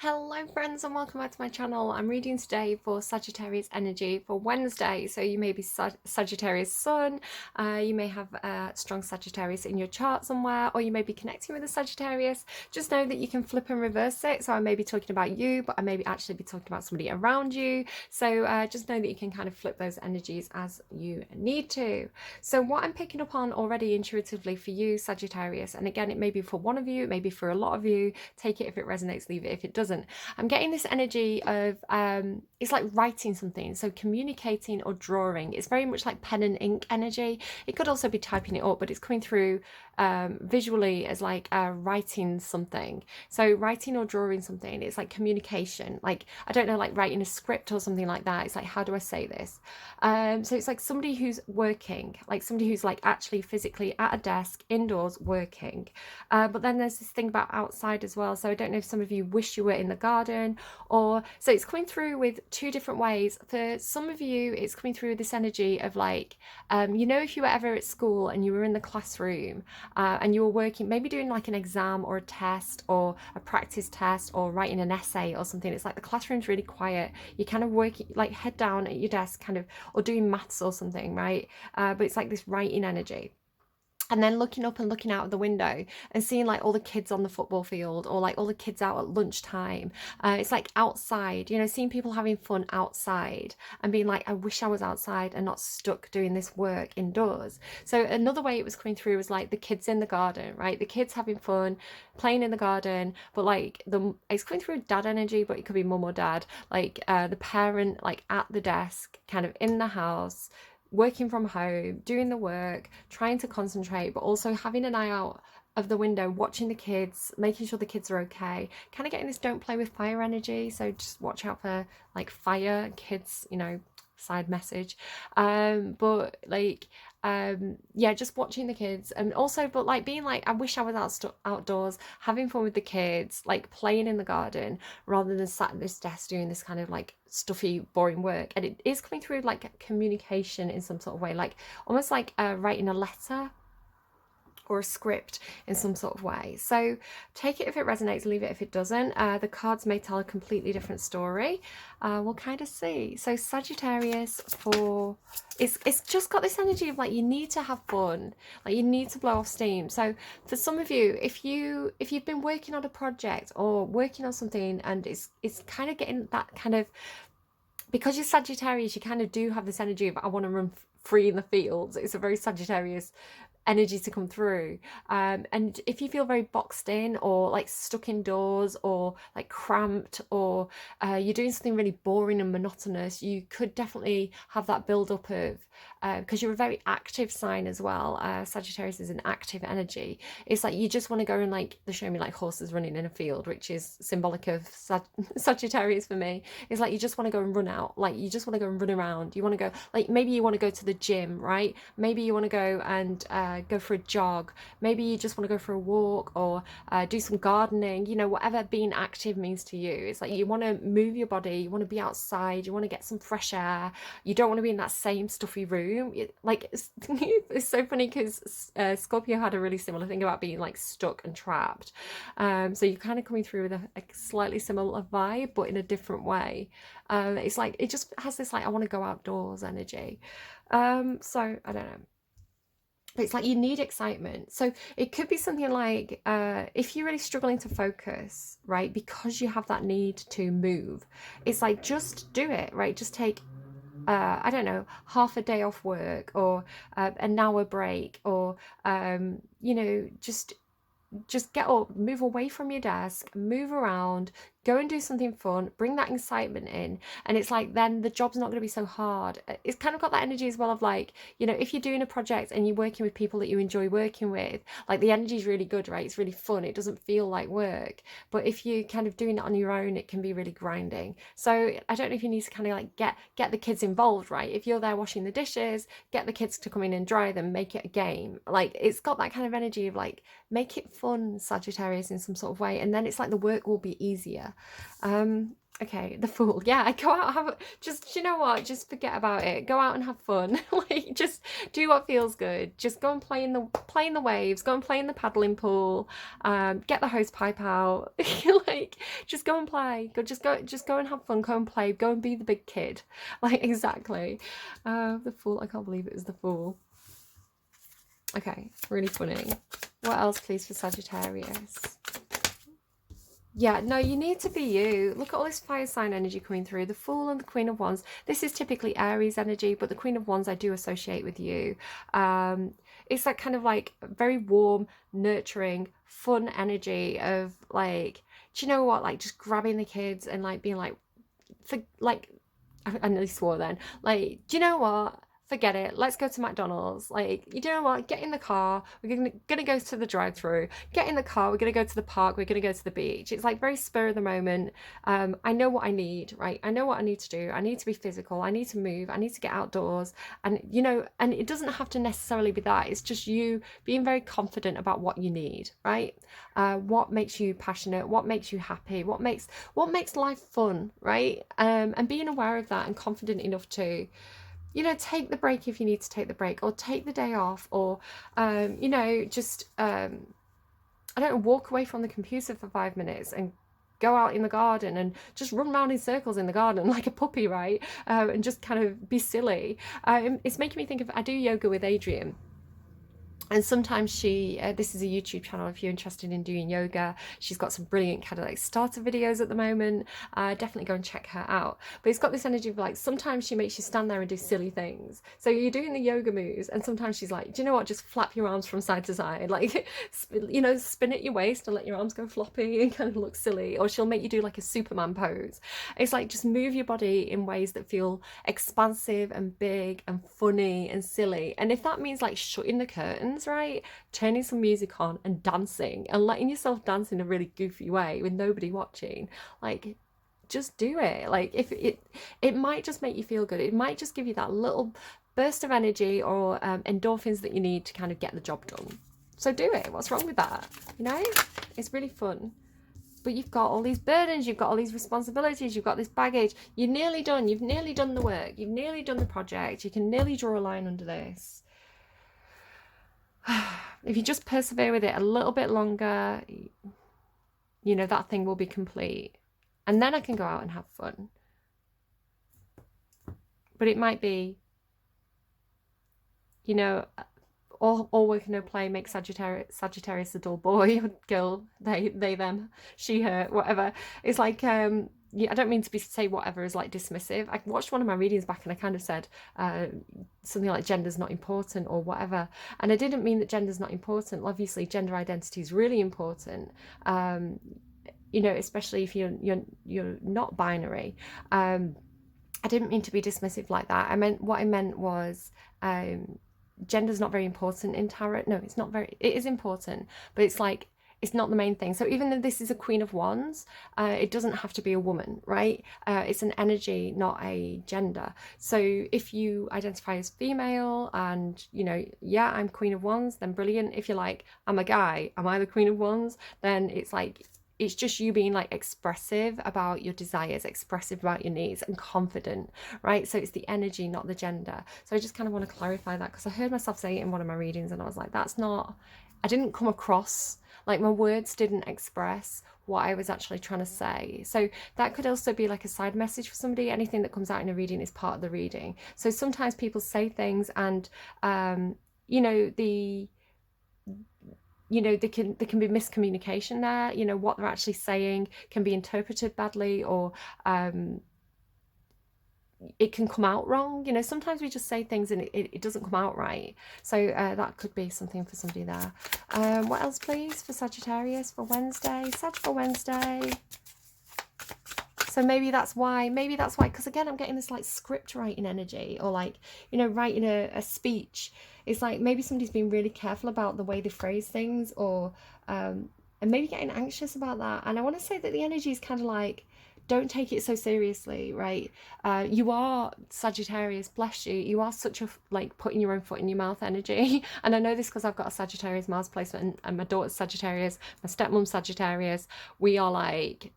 Hello friends and welcome back to my channel. I'm reading today for Sagittarius energy for Wednesday. So you may be Sagittarius Sun, you may have a strong Sagittarius in your chart somewhere, or you may be connecting with a Sagittarius. Just know that you can flip and reverse it. So I may be talking about you, but I may actually be talking about somebody around you. So just know that you can kind of flip those energies as you need to. So what I'm picking up on already intuitively for you, Sagittarius, and again, it may be for one of you, it may be for a lot of you. Take it if it resonates, leave it if it doesn't. I'm getting this energy of it's like writing something, so communicating or drawing. It's very much like pen and ink energy. It could also be typing it up, but it's coming through visually as like writing something. So writing or drawing something, it's like communication. Like, I don't know, like writing a script or something like that. It's like, how do I say this? So it's like somebody who's working, like somebody who's like actually physically at a desk indoors working. But then there's this thing about outside as well. So I don't know if some of you wish you were in the garden, or so it's coming through with two different ways. For some of you, it's coming through with this energy of like, you know, if you were ever at school and you were in the classroom and you were working, maybe doing like an exam or a test or a practice test or writing an essay or something. It's like the classroom's really quiet. You're kind of working like head down at your desk kind of, or doing maths or something, right? But it's like this writing energy. And then looking up and looking out of the window and seeing like all the kids on the football field, or like all the kids out at lunchtime. It's like outside, you know, seeing people having fun outside and being like, I wish I was outside and not stuck doing this work indoors. So another way it was coming through was like the kids in the garden, right? The kids having fun, playing in the garden, but like it's coming through dad energy, but it could be mum or dad, like the parent like at the desk, kind of in the house, working from home, doing the work, trying to concentrate, but also having an eye out of the window, watching the kids, making sure the kids are okay. Kind of getting this don't play with fire energy. So just watch out for like fire, kids, you know, side message. But like, yeah, just watching the kids, and also, but like being like, I wish I was outdoors, having fun with the kids, like playing in the garden, rather than sat at this desk doing this kind of like stuffy, boring work. And it is coming through like communication in some sort of way, like almost like writing a letter or a script in some sort of way. So take it if it resonates, leave it if it doesn't. The cards may tell a completely different story. We'll kind of see. So Sagittarius, for it's just got this energy of like, you need to have fun, like you need to blow off steam. So for some of you, if you've been working on a project or working on something and it's kind of getting that kind of, because you're Sagittarius, you kind of do have this energy of, I want to run free in the fields. It's a very Sagittarius energy to come through. And if you feel very boxed in or like stuck indoors or like cramped, or you're doing something really boring and monotonous, you could definitely have that build up of, because you're a very active sign as well. Sagittarius is an active energy. It's like you just want to go and like, they show me like horses running in a field, which is symbolic of Sagittarius for me. It's like you just want to go and run out, like you just want to go and run around. You want to go, like maybe you want to go to the gym, right? Maybe you want to go and go for a jog. Maybe you just want to go for a walk, or do some gardening, you know, whatever being active means to you. It's like you want to move your body, you want to be outside, you want to get some fresh air. You don't want to be in that same stuffy room. Like it's so funny because Scorpio had a really similar thing about being like stuck and trapped. So you're kind of coming through with a slightly similar vibe, but in a different way. It's like it just has this like, I want to go outdoors energy. So I don't know. It's like you need excitement. So it could be something like, if you're really struggling to focus, right, because you have that need to move, it's like, just do it, right? Just take I don't know, half a day off work, or an hour break, or you know, just get up, move away from your desk, move around, go and do something fun, bring that excitement in. And it's like, then the job's not going to be so hard. It's kind of got that energy as well of like, you know, if you're doing a project and you're working with people that you enjoy working with, like the energy is really good, right? It's really fun. It doesn't feel like work. But if you're kind of doing it on your own, it can be really grinding. So I don't know if you need to kind of like get the kids involved, right? If you're there washing the dishes, get the kids to come in and dry them, make it a game. Like it's got that kind of energy of like, make it fun, Sagittarius, in some sort of way. And then it's like the work will be easier. Okay, the Fool. Yeah, go out, have just, you know what, just forget about it. Go out and have fun. Like, just do what feels good. Just go and play in the waves. Go and play in the paddling pool. Get the hose pipe out. Like, just go and play. Just go and have fun. Go and play. Go and be the big kid. Like, exactly. The Fool. I can't believe it was the Fool. Okay, really funny. What else, please, for Sagittarius? Yeah, no, you need to be you. Look at all this fire sign energy coming through. The Fool and the Queen of Wands. This is typically Aries energy, but the Queen of Wands I do associate with you. It's that kind of like very warm, nurturing, fun energy of like, do you know what? Like just grabbing the kids and like being like, I nearly swore then. Like, do you know what? Forget it. Let's go to McDonald's. Like, you know what? Get in the car. We're gonna go to the drive-through. Get in the car. We're gonna go to the park. We're gonna go to the beach. It's like very spur of the moment. I know what I need, right? I know what I need to do. I need to be physical. I need to move. I need to get outdoors. And you know, and it doesn't have to necessarily be that. It's just you being very confident about what you need, right? What makes you passionate? What makes you happy? What makes life fun, right? And being aware of that and confident enough to, you know, take the break if you need to take the break, or take the day off, or, you know, just, I don't know, walk away from the computer for 5 minutes and go out in the garden and just run around in circles in the garden like a puppy, right? And just kind of be silly. It's making me think of, I do yoga with Adrian. And sometimes she, this is a YouTube channel if you're interested in doing yoga. She's got some brilliant kind of like starter videos at the moment. Definitely go and check her out. But it's got this energy of like, sometimes she makes you stand there and do silly things. So you're doing the yoga moves and sometimes she's like, do you know what? Just flap your arms from side to side. Like, you know, spin at your waist and let your arms go floppy and kind of look silly. Or she'll make you do like a Superman pose. It's like, just move your body in ways that feel expansive and big and funny and silly. And if that means like shutting the curtains, right, turning some music on and dancing and letting yourself dance in a really goofy way with nobody watching, like, just do it. Like, if it might just make you feel good, it might just give you that little burst of energy or endorphins that you need to kind of get the job done. So do it. What's wrong with that? You know, it's really fun. But you've got all these burdens, you've got all these responsibilities, you've got this baggage. You're nearly done. You've nearly done the work. You've nearly done the project. You can nearly draw a line under this. If you just persevere with it a little bit longer, you know, that thing will be complete. And then I can go out and have fun. But it might be, you know, all work and no play makes Sagittarius a dull boy, girl, they, them, she, her, whatever. It's like, yeah, I don't mean to say whatever is like dismissive. I watched one of my readings back and I kind of said something like gender's not important or whatever. And I didn't mean that gender's not important. Obviously, gender identity is really important. You know, especially if you're not binary. I didn't mean to be dismissive like that. What I meant was gender's not very important in tarot. No, it's not very. It is important, but it's like, it's not the main thing. So even though this is a Queen of Wands, it doesn't have to be a woman, right? It's an energy, not a gender. So if you identify as female and, you know, yeah, I'm Queen of Wands, then brilliant. If you're like, I'm a guy, am I the Queen of Wands? Then it's like, it's just you being like expressive about your desires, expressive about your needs, and confident, right? So it's the energy, not the gender. So I just kind of want to clarify that, because I heard myself say it in one of my readings and I was like, that's not, I didn't come across, like my words didn't express what I was actually trying to say. So that could also be like a side message for somebody. Anything that comes out in a reading is part of the reading. So sometimes people say things and, you know, there can be miscommunication there. You know, what they're actually saying can be interpreted badly, or it can come out wrong. You know, sometimes we just say things and it doesn't come out right. So that could be something for somebody there. What else, please, for Sagittarius for Wednesday? Sag for Wednesday. So maybe that's why, because again, I'm getting this like script writing energy, or like, you know, writing a speech. It's like maybe somebody's been really careful about the way they phrase things, or and maybe getting anxious about that. And I want to say that the energy is kind of like, don't take it so seriously, right? You are Sagittarius, bless you. You are such a like putting your own foot in your mouth energy. And I know this because I've got a Sagittarius Mars placement, and my daughter's Sagittarius, my stepmom's Sagittarius. We are like,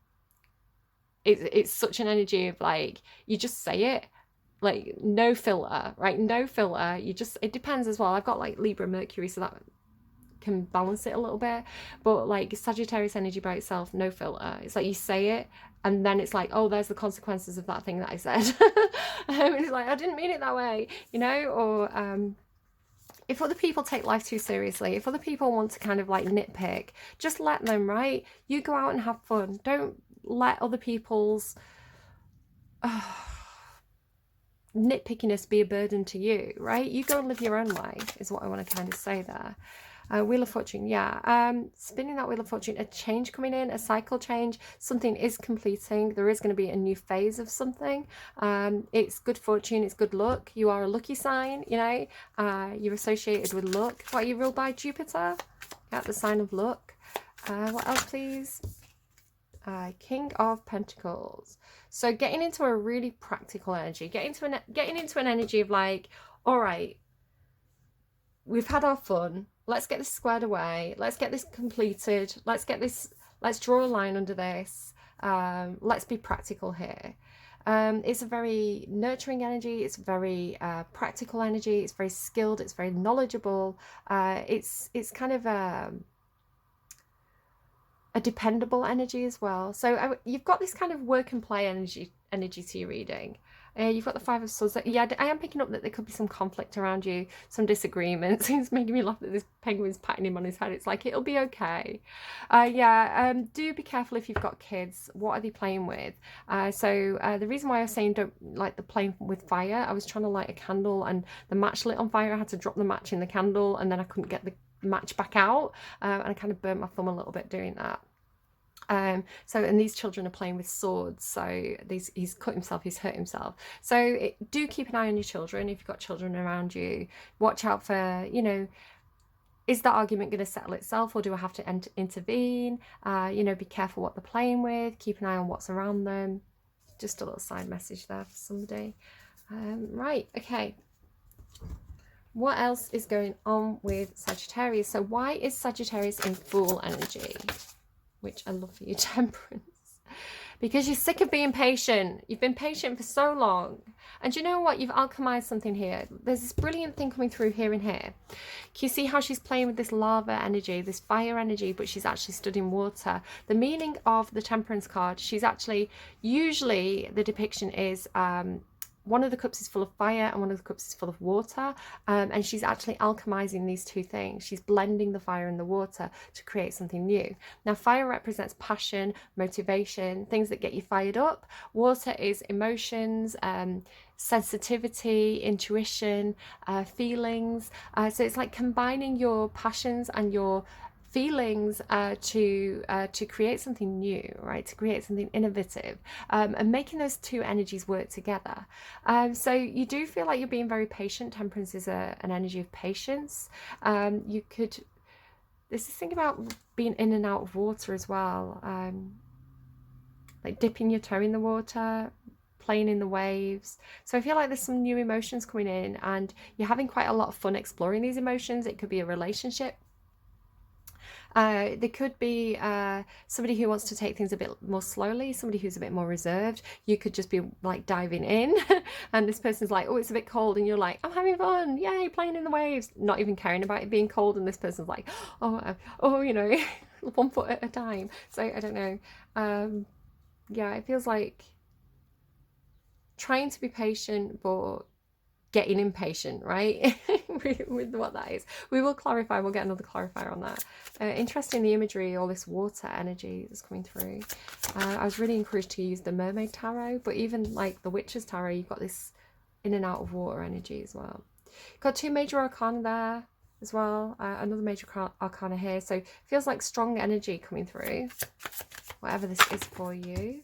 it's such an energy of like, you just say it, like no filter, right? No filter. You just, it depends as well. I've got like Libra Mercury, so that can balance it a little bit. But like Sagittarius energy by itself, no filter. It's like you say it and then it's like, oh, there's the consequences of that thing that I said. It's like, I didn't mean it that way, you know? Or if other people take life too seriously, if other people want to kind of like nitpick, just let them, right? You go out and have fun. Don't let other people's nitpickiness be a burden to you, right? You go and live your own life is what I want to kind of say there. Wheel of Fortune, yeah. Spinning that Wheel of Fortune, a change coming in, a cycle change. Something is completing. There is going to be a new phase of something. It's good fortune. It's good luck. You are a lucky sign, you know. You're associated with luck. What are you ruled by? Jupiter. Yeah, the sign of luck. What else, please? King of Pentacles. So getting into a really practical energy. Getting into an energy of like, all right, we've had our fun. Let's get this squared away. Let's get this completed. Let's draw a line under this. Let's be practical here. It's a very nurturing energy. It's very practical energy. It's very skilled. It's very knowledgeable. It's kind of a dependable energy as well. So you've got this kind of work and play energy to your reading. You've got the Five of Swords. Yeah, I am picking up that there could be some conflict around you, some disagreements. It's making me laugh that this penguin's patting him on his head. It's like, it'll be okay. Do be careful if you've got kids. What are they playing with? The reason why I was saying don't like the playing with fire, I was trying to light a candle and the match lit on fire. I had to drop the match in the candle and then I couldn't get the match back out. And I kind of burnt my thumb a little bit doing that. And these children are playing with swords, so he's cut himself, he's hurt himself. So do keep an eye on your children. If you've got children around you, watch out for, you know, is that argument going to settle itself or do I have to intervene? Be careful what they're playing with, keep an eye on what's around them. Just a little side message there for somebody. Right, okay. What else is going on with Sagittarius? So why is Sagittarius in Fool energy? Which I love for you, Temperance. Because you're sick of being patient. You've been patient for so long. And you know what? You've alchemized something here. There's this brilliant thing coming through here and here. Can you see how she's playing with this lava energy, this fire energy, but she's actually stood in water? The meaning of the Temperance card, she's actually, usually the depiction is one of the cups is full of fire and one of the cups is full of water, and she's actually alchemizing these two things. She's blending the fire and the water to create something new. Now, fire represents passion, motivation, things that get you fired up. Water is emotions, sensitivity, intuition, feelings. So it's like combining your passions and your feelings to create something new, right? To create something innovative, and making those two energies work together. So you do feel like you're being very patient. Temperance is an energy of patience. There's this thing about being in and out of water as well, like dipping your toe in the water, playing in the waves. So I feel like there's some new emotions coming in and you're having quite a lot of fun exploring these emotions. It could be a relationship. There could be somebody who wants to take things a bit more slowly, somebody who's a bit more reserved. You could just be like diving in and this person's like, oh, it's a bit cold, and you're like, I'm having fun, yay, playing in the waves, not even caring about it being cold, and this person's like, oh, you know, 1 foot at a time. So I don't know. Yeah, it feels like trying to be patient but getting impatient, right? with what that is. We will clarify, we'll get another clarifier on that. Interesting, the imagery, all this water energy that's coming through. I was really encouraged to use the Mermaid Tarot, but even like the Witch's Tarot, you've got this in and out of water energy as well. Got 2 major arcana there as well, another major arcana here, so it feels like strong energy coming through, whatever this is for you.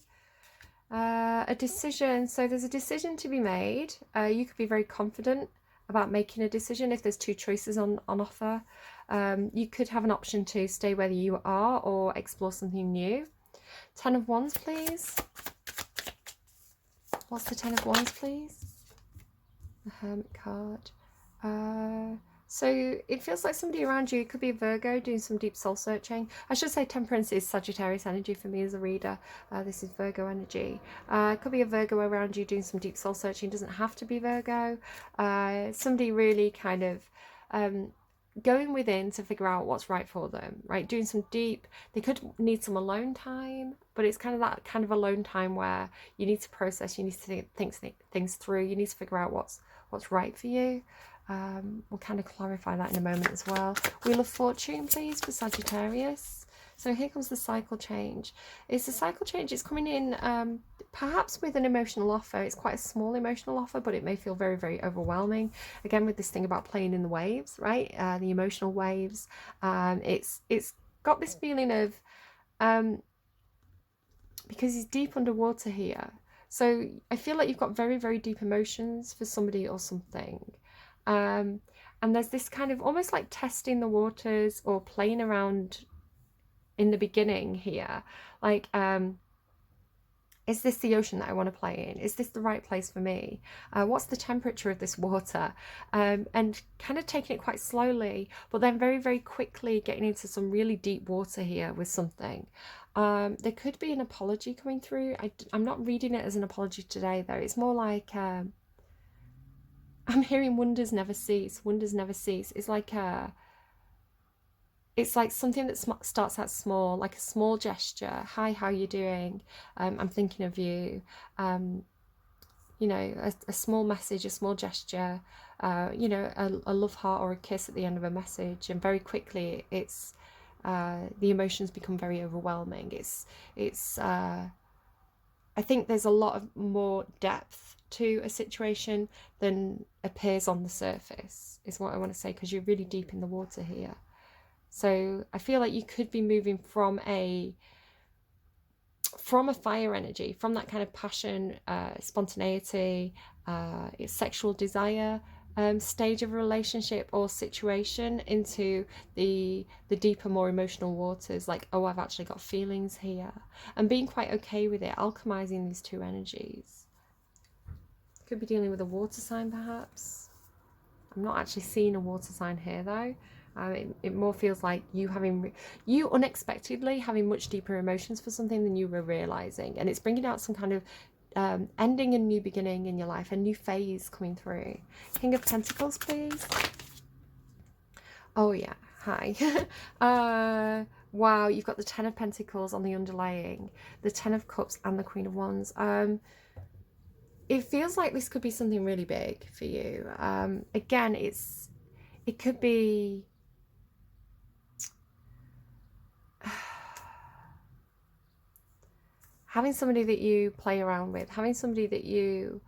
A decision, so there's a decision to be made. You could be very confident about making a decision if there's 2 choices on offer. You could have an option to stay where you are or explore something new. 10 of Wands, please. What's the 10 of Wands, please? The Hermit card. So it feels like somebody around you, it could be a Virgo doing some deep soul searching. I should say Temperance is Sagittarius energy for me as a reader. This is Virgo energy. It could be a Virgo around you doing some deep soul searching. It doesn't have to be Virgo. Somebody really kind of going within to figure out what's right for them, right? Doing some deep, they could need some alone time, but it's kind of that kind of alone time where you need to process, you need to think things through, you need to figure out what's right for you. We'll kind of clarify that in a moment as well. Wheel of Fortune, please, for Sagittarius. So here comes the cycle change. It's a cycle change. It's coming in perhaps with an emotional offer. It's quite a small emotional offer, but it may feel very, very overwhelming. Again, with this thing about playing in the waves, right? The emotional waves. It's got this feeling of, because he's deep underwater here. So I feel like you've got very, very deep emotions for somebody or something. And there's this kind of almost like testing the waters or playing around in the beginning here, like is this the ocean that I want to play in? Is this the right place for me? What's the temperature of this water? And kind of taking it quite slowly, but then very, very quickly getting into some really deep water here with something. There could be an apology coming through. I'm not reading it as an apology today though. It's more like I'm hearing wonders never cease. Wonders never cease. It's like something that starts out small, like a small gesture. Hi, how you doing? I'm thinking of you. You know, a small message, a small gesture. You know, a love heart or a kiss at the end of a message, and very quickly, it's the emotions become very overwhelming. It's. I think there's a lot of more depth to a situation than appears on the surface, is what I want to say, because you're really deep in the water here. So I feel like you could be moving from a fire energy, from that kind of passion, spontaneity, sexual desire stage of a relationship or situation into the deeper, more emotional waters, like, oh, I've actually got feelings here, and being quite okay with it, alchemizing these two energies. Could be dealing with a water sign perhaps. I'm not actually seeing a water sign here though. It more feels like you unexpectedly having much deeper emotions for something than you were realizing, and it's bringing out some kind of ending a new beginning in your life, a new phase coming through. King of Pentacles, please. Oh yeah, hi. Wow, you've got the Ten of Pentacles on the underlying, the Ten of Cups, and the Queen of Wands. It feels like this could be something really big for you. Again, it could be having somebody that you play around with, having somebody that you're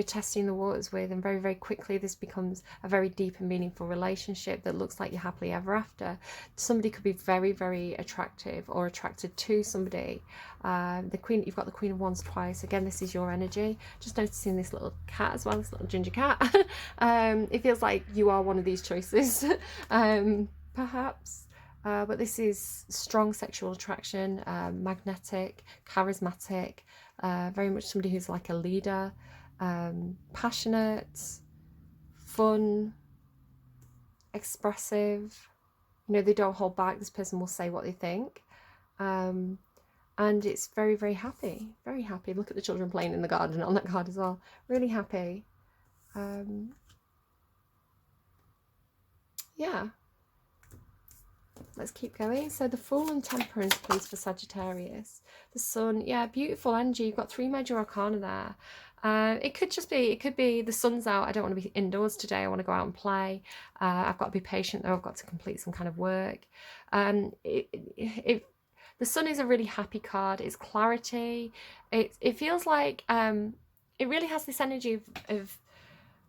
testing the waters with, and very, very quickly this becomes a very deep and meaningful relationship that looks like you're happily ever after. Somebody could be very, very attractive or attracted to somebody. You've got the Queen of Wands twice. Again, this is your energy. Just noticing this little cat as well, this little ginger cat. It feels like you are one of these choices, perhaps. But this is strong sexual attraction, magnetic, charismatic, very much somebody who's like a leader, passionate, fun, expressive. You know, they don't hold back. This person will say what they think. And it's very, very happy, very happy. Look at the children playing in the garden on that card as well. Really happy. Yeah. Let's keep going. So the Fool and Temperance, please, for Sagittarius. The Sun, yeah, beautiful energy. You've got 3 major arcana there. It could be the sun's out. I don't want to be indoors today. I want to go out and play. I've got to be patient though. I've got to complete some kind of work. The Sun is a really happy card. It's clarity. It feels like it really has this energy of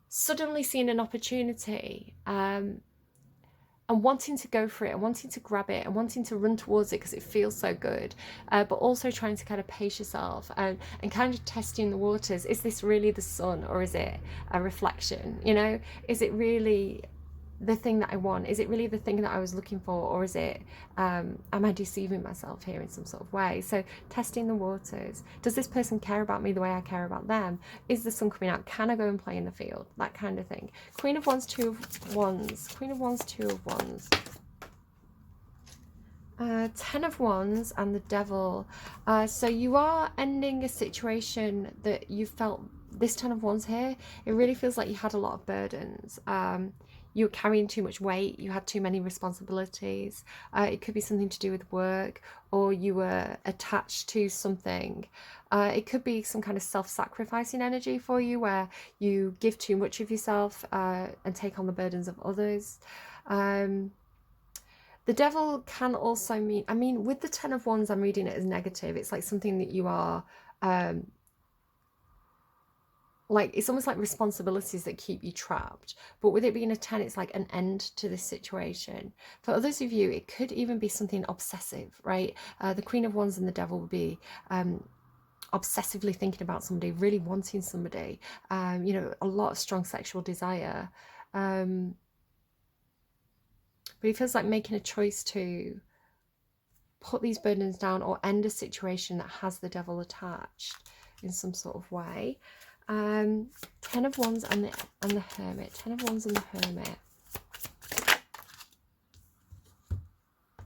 suddenly seeing an opportunity. And wanting to go for it, and wanting to grab it, and wanting to run towards it because it feels so good, but also trying to kind of pace yourself and kind of testing the waters. Is this really the sun, or is it a reflection? You know, is it really the thing that I want? Is it really the thing that I was looking for, or is it am I deceiving myself here in some sort of way? So testing the waters. Does this person care about me the way I care about them? Is the sun coming out? Can I go and play in the field? That kind of thing. Queen of Wands, 2 of Wands. Queen of Wands, 2 of Wands. 10 of Wands and the Devil. So you are ending a situation that you felt, this 10 of Wands here, it really feels like you had a lot of burdens. you're carrying too much weight, you had too many responsibilities. It could be something to do with work, or you were attached to something. It could be some kind of self-sacrificing energy for you, where you give too much of yourself and take on the burdens of others. The devil can also mean, I mean, with the Ten of Wands, I'm reading it as negative. It's like something that you are, like, it's almost like responsibilities that keep you trapped. But with it being a 10, it's like an end to this situation. For others of you, it could even be something obsessive, right? The Queen of Wands and the devil would be obsessively thinking about somebody, really wanting somebody, you know, a lot of strong sexual desire. But it feels like making a choice to put these burdens down or end a situation that has the devil attached in some sort of way. 10 of Wands and the Hermit. 10 of Wands and the Hermit.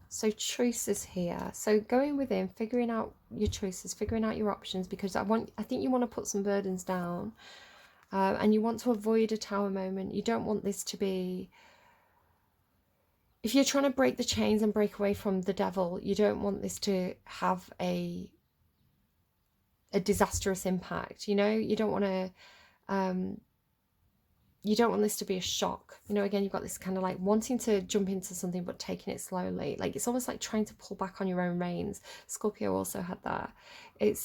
So choices here. So going within, figuring out your choices, figuring out your options, because I think you want to put some burdens down, and you want to avoid a tower moment. You don't want this to be, if you're trying to break the chains and break away from the devil, you don't want this to have a disastrous impact. You know, you don't want to, you don't want this to be a shock. You know, again, you've got this kind of like wanting to jump into something but taking it slowly. Like, it's almost like trying to pull back on your own reins. Scorpio also had that. It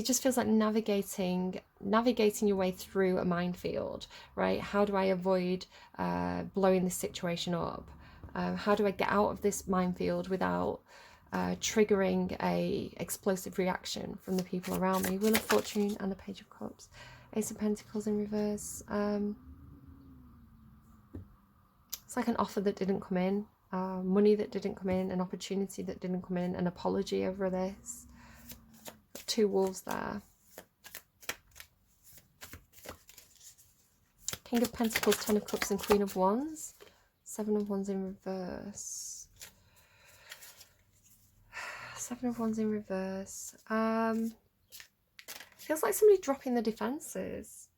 just feels like navigating your way through a minefield, right? How do I avoid blowing this situation up? How do I get out of this minefield without triggering a explosive reaction from the people around me? Wheel of Fortune and the Page of Cups. Ace of Pentacles in reverse. It's like an offer that didn't come in, money that didn't come in, an opportunity that didn't come in, an apology over this. 2 wolves there. King of Pentacles, 10 of Cups and Queen of Wands. 7 of Wands in reverse. 7 of Wands in reverse. Feels like somebody dropping the defenses.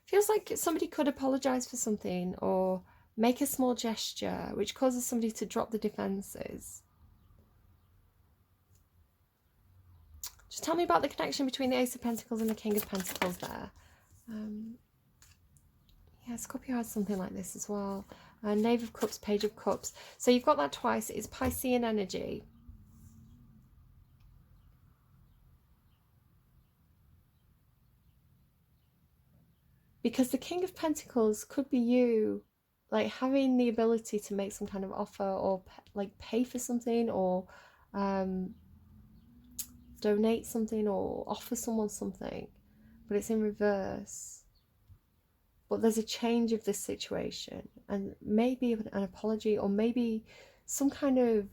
Feels like somebody could apologize for something or make a small gesture which causes somebody to drop the defenses. Just tell me about the connection between the Ace of Pentacles and the King of Pentacles there. Yeah, Scorpio has something like this as well. Knave of Cups, Page of Cups. So you've got that twice. It's Piscean energy. Because the King of Pentacles could be you, like having the ability to make some kind of offer or like pay for something, or donate something or offer someone something, but it's in reverse. But there's a change of this situation, and maybe an apology, or maybe some kind of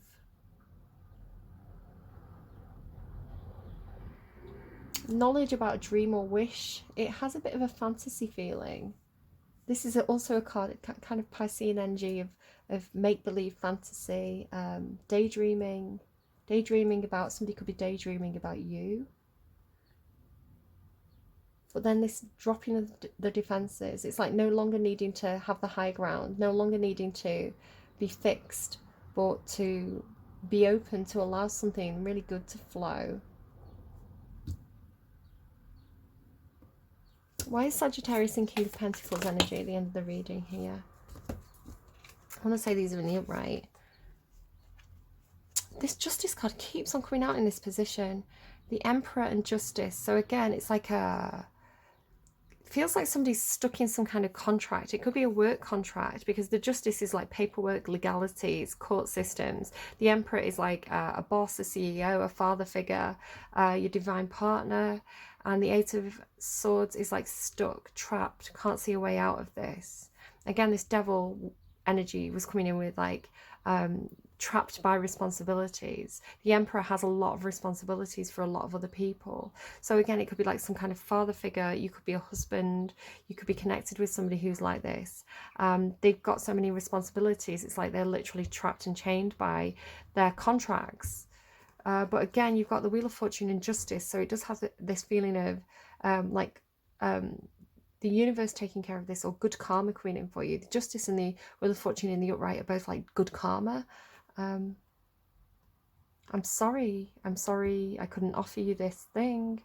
knowledge about a dream or wish. It has a bit of a fantasy feeling. This is also a card, kind of Piscean energy of make-believe fantasy, daydreaming about, somebody could be daydreaming about you. But then this dropping of the defenses, it's like no longer needing to have the high ground, no longer needing to be fixed, but to be open to allow something really good to flow. Why is Sagittarius and King of Pentacles energy at the end of the reading here? I want to say these are in the upright. This Justice card keeps on coming out in this position. The Emperor and Justice. So again, it's like feels like somebody's stuck in some kind of contract. It could be a work contract, because the Justice is like paperwork, legalities, court systems. The Emperor is like a boss, a CEO, a father figure, your divine partner. And the Eight of Swords is like stuck, trapped, can't see a way out of this. Again, this devil energy was coming in with like trapped by responsibilities. The Emperor has a lot of responsibilities for a lot of other people. So again, it could be like some kind of father figure. You could be a husband. You could be connected with somebody who's like this. They've got so many responsibilities. It's like they're literally trapped and chained by their contracts. But again, you've got the Wheel of Fortune and Justice. So it does have this feeling of like the universe taking care of this, or good karma coming in for you. The Justice and the Wheel of Fortune in the upright are both like good karma. I'm sorry I couldn't offer you this thing.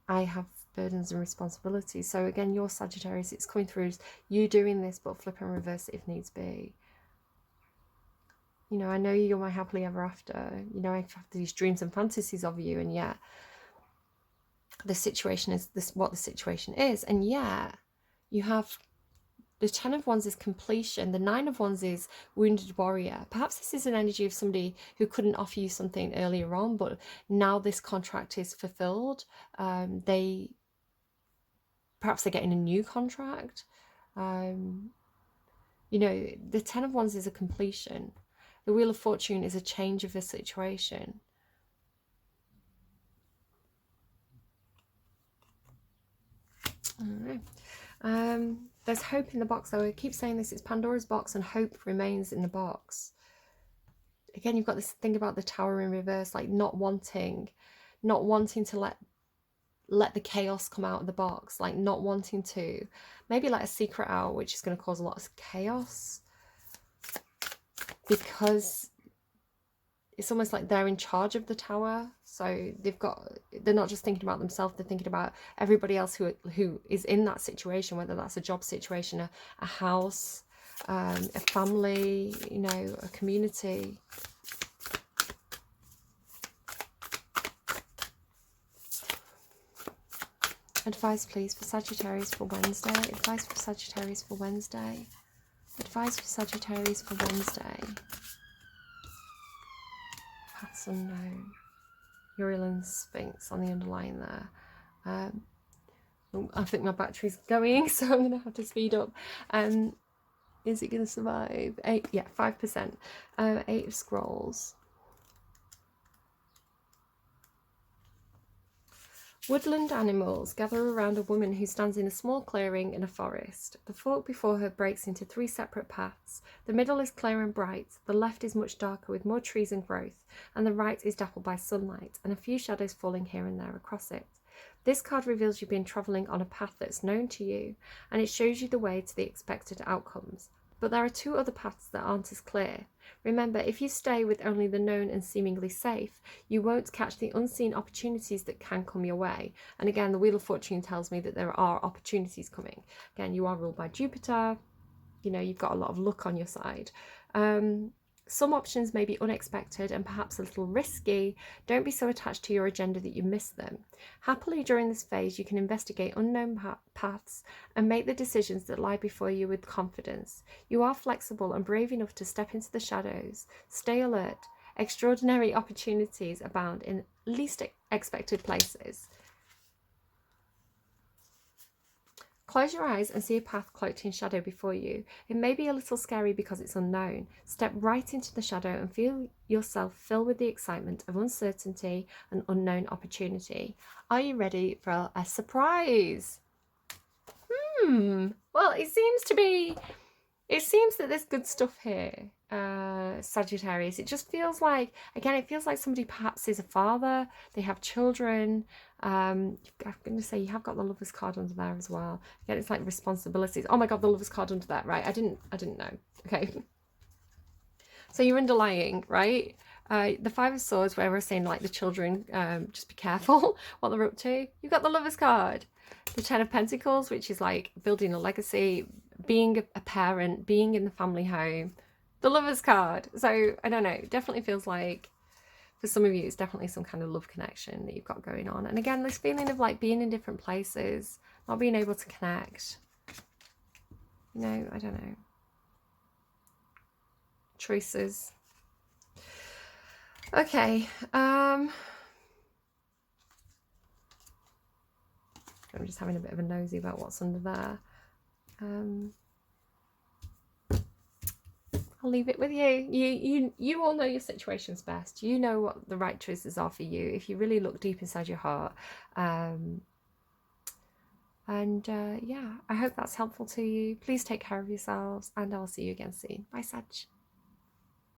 I have burdens and responsibilities. So again, your Sagittarius, it's coming through as you doing this, but flip and reverse if needs be. You know, I know you're my happily ever after. You know, I have these dreams and fantasies of you, and yet the situation is this, what the situation is. And yeah, you have the 10 of Wands is completion. The 9 of Wands is wounded warrior. Perhaps this is an energy of somebody who couldn't offer you something earlier on, but now this contract is fulfilled. Perhaps they're getting a new contract. You know, the 10 of Wands is a completion. The Wheel of Fortune is a change of a situation. All right. There's hope in the box, though. I keep saying this, it's Pandora's box, and hope remains in the box. Again, you've got this thing about the Tower in reverse, like not wanting to let the chaos come out of the box, like not wanting to maybe let a secret out, which is going to cause a lot of chaos, because it's almost like they're in charge of the tower. So they're not just thinking about themselves, they're thinking about everybody else who is in that situation, whether that's a job situation, a house, a family, you know, a community. Advice, please, for Sagittarius for Wednesday. Advice for Sagittarius for Wednesday. Advice for Sagittarius for Wednesday. Paths unknown. Uriel Sphinx on the underline there. I think my battery's going, so I'm going to have to speed up. Is it going to survive? 8, yeah, 5%. 8 of Scrolls. Woodland animals gather around a woman who stands in a small clearing in a forest. The fork before her breaks into 3 separate paths. The middle is clear and bright, the left is much darker with more trees and growth, and the right is dappled by sunlight and a few shadows falling here and there across it. This card reveals you've been travelling on a path that's known to you, and it shows you the way to the expected outcomes. But there are 2 other paths that aren't as clear. Remember, if you stay with only the known and seemingly safe, you won't catch the unseen opportunities that can come your way. And again, the Wheel of Fortune tells me that there are opportunities coming. Again, you are ruled by Jupiter. You know, you've got a lot of luck on your side. Some options may be unexpected and perhaps a little risky. Don't be so attached to your agenda that you miss them. Happily, during this phase, you can investigate unknown paths and make the decisions that lie before you with confidence. You are flexible and brave enough to step into the shadows. Stay alert. Extraordinary opportunities abound in least expected places. Close your eyes and see a path cloaked in shadow before you. It may be a little scary because it's unknown. Step right into the shadow and feel yourself fill with the excitement of uncertainty and unknown opportunity. Are you ready for a surprise? Well, it seems that there's good stuff here, Sagittarius. It just feels like, again, it feels like somebody perhaps is a father, they have children. I'm going to say you have got the Lover's card under there as well. Again, it's like responsibilities. Oh my God, the Lover's card under that, right? I didn't know. Okay. So you're underlying, right? The 5 of Swords, where we're saying like the children, just be careful what they're up to. You've got the Lover's card. The 10 of Pentacles, which is like building a legacy, being a parent, being in the family home. The Lover's card. So I don't know, it definitely feels like for some of you it's definitely some kind of love connection that you've got going on. And again, this feeling of like being in different places, not being able to connect. You know, I don't know. Choices. Okay. I'm just having a bit of a nosy about what's under there. I'll leave it with you. You all know your situations best. You know what the right choices are for you if you really look deep inside your heart. Yeah, I hope that's helpful to you. Please take care of yourselves, and I'll see you again soon. Bye, Sag.